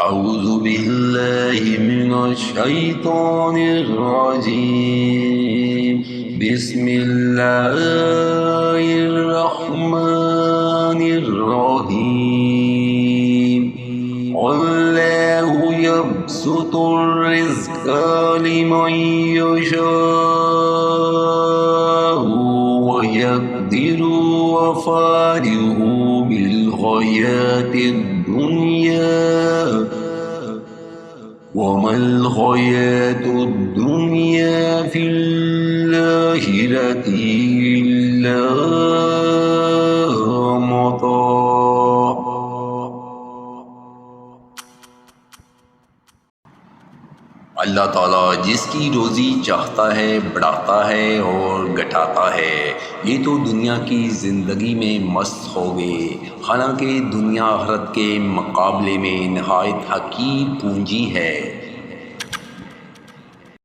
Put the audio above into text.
अऊज़ु बिल्लाहि मिनश्शैतानिर्रजीम। बिस्मिल्लाहिर्रहमानिर्रहीम। अल्लाहु यब्सुतुर्रिज़्क़ लिमन यशाअु व यक़दिरु व फ़ारिहु बिल दुनिया वमल हयातुद दुनिया फिल आखिरति इल्ला मता। अल्लाह ताला जिसकी रोज़ी चाहता है बढ़ाता है और घटाता है। ये तो दुनिया की ज़िंदगी में मस्त हो गए, हालांकि दुनिया आखिरत के मुकाबले में नहायत हकीर पूंजी है।